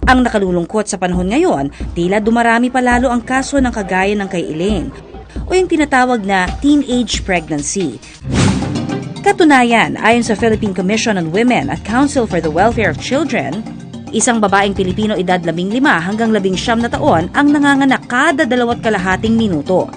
Ang nakalulungkot sa panahon ngayon, tila dumarami pa lalo ang kaso ng kagaya ng kay Elaine o yung tinatawag na teenage pregnancy. Katunayan, ayon sa Philippine Commission on Women at Council for the Welfare of Children, isang babaeng Pilipino edad 15 hanggang 19 na taon ang nanganganak kada 2.5 minuto.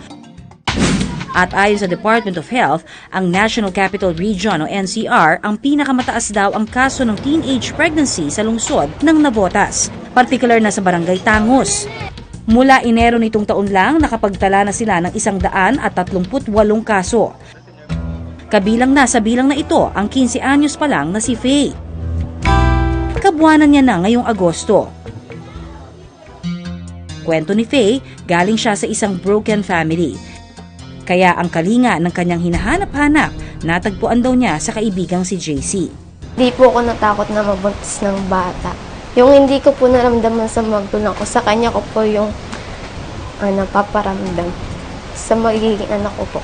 At ayon sa Department of Health, ang National Capital Region o NCR ang pinakamataas daw ang kaso ng teenage pregnancy sa lungsod ng Navotas, partikular na sa Barangay Tangos. Mula Enero nitong taon lang, nakapagtala na sila ng 138 kaso. Kabilang na sa bilang na ito ang 15 anyos pa lang na si Faye. Kabuwanan niya na ngayong Agosto. Kwento ni Faye, galing siya sa isang broken family. Kaya ang kalinga ng kanyang hinahanap-hanap, natagpuan daw niya sa kaibigang si JC. Hindi po ako natakot na mabuntis ng bata. Yung hindi ko po naramdaman sa magulang ko, sa kanya ko po yung paparamdam sa magiging anak ko po.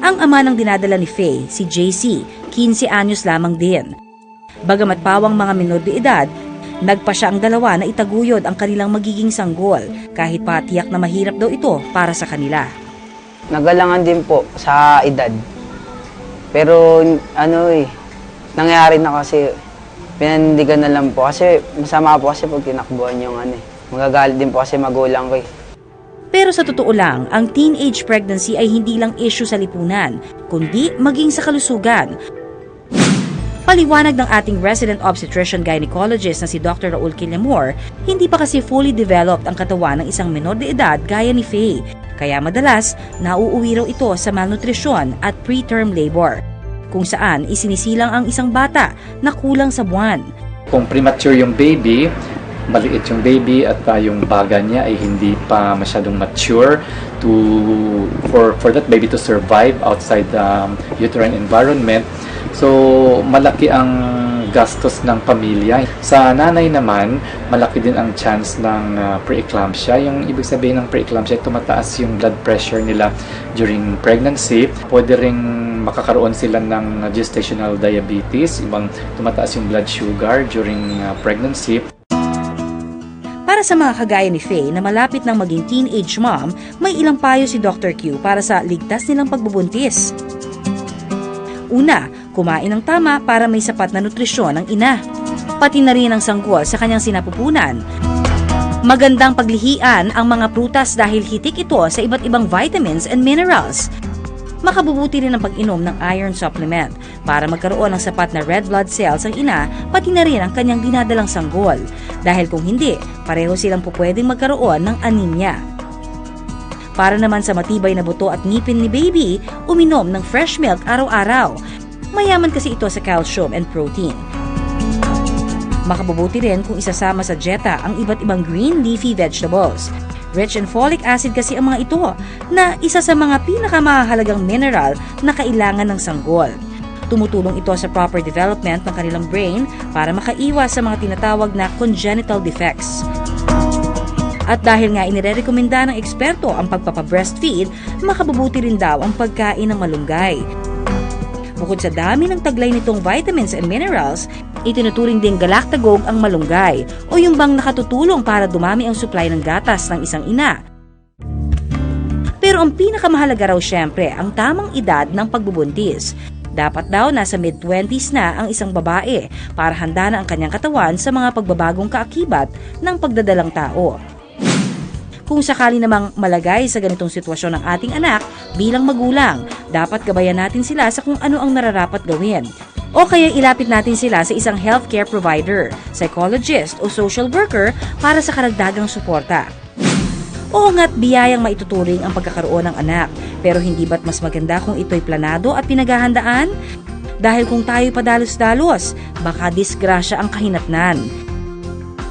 Ang ama ng dinadala ni Faye, si JC, 15 anyos lamang din. Bagamat pawang mga menor de edad, nagpa siya ang dalawa na itaguyod ang kanilang magiging sanggol, kahit pa tiyak na mahirap daw ito para sa kanila. Nagalangan din po sa edad. Pero nangyari na kasi, pinandigan na lang po. Kasi masama po kasi pag tinakbuhan yung magagalit din po kasi magulang ko . Pero sa totoo lang, ang teenage pregnancy ay hindi lang issue sa lipunan, kundi maging sa kalusugan. Paliwanag ng ating resident obstetrician gynecologist na si Dr. Raul Quillamor, hindi pa kasi fully developed ang katawan ng isang menor de edad gaya ni Faye, kaya madalas nauuwi raw ito sa malnutrisyon at preterm labor, kung saan isinisilang ang isang bata na kulang sa buwan. Kung premature yung baby, maliit yung baby at yung baga niya ay hindi pa masyadong mature for that baby to survive outside the uterine environment. So, malaki ang gastos ng pamilya. Sa nanay naman, malaki din ang chance ng preeclampsia. Yung ibig sabihin ng preeclampsia, tumataas yung blood pressure nila during pregnancy. Pwede ring makakaroon sila ng gestational diabetes, ibang tumataas yung blood sugar during pregnancy. Para sa mga kagaya ni Faye na malapit ng maging teenage mom, may ilang payo si Dr. Q para sa ligtas nilang pagbubuntis. Una, kumain ng tama para may sapat na nutrisyon ang ina. Pati na rin ang sanggol sa kanyang sinapupunan. Magandang paglihian ang mga prutas dahil hitik ito sa iba't ibang vitamins and minerals. Makabubuti rin ang pag-inom ng iron supplement para magkaroon ng sapat na red blood cells ang ina, pati na rin ang kanyang dinadalang sanggol. Dahil kung hindi, pareho silang pupwedeng magkaroon ng anemia. Para naman sa matibay na buto at ngipin ni baby, uminom ng fresh milk araw-araw. Mayaman kasi ito sa calcium and protein. Makabubuti rin kung isasama sa dieta ang iba't ibang green leafy vegetables. Rich in folic acid kasi ang mga ito, na isa sa mga pinakamahalagang mineral na kailangan ng sanggol. Tumutulong ito sa proper development ng kanilang brain para makaiwas sa mga tinatawag na congenital defects. At dahil nga inirekomenda ng eksperto ang pagpapa-breastfeed, makabubuti rin daw ang pagkain ng malunggay. Bukod sa dami ng taglay nitong vitamins and minerals, itinuturing din galactagogue ang malunggay o yung bang nakatutulong para dumami ang supply ng gatas ng isang ina. Pero ang pinakamahalaga raw syempre ang tamang edad ng pagbubuntis. Dapat daw nasa mid-20s na ang isang babae para handa na ang kanyang katawan sa mga pagbabagong kaakibat ng pagdadalang tao. Kung sakali namang malagay sa ganitong sitwasyon ng ating anak, bilang magulang, dapat gabayan natin sila sa kung ano ang nararapat gawin. O kaya ilapit natin sila sa isang healthcare provider, psychologist o social worker para sa karagdagang suporta. Oo nga't biyayang maituturing ang pagkakaroon ng anak, pero hindi ba't mas maganda kung ito'y planado at pinaghahandaan? Dahil kung tayo'y padalos-dalos, baka disgrasya ang kahinatnan.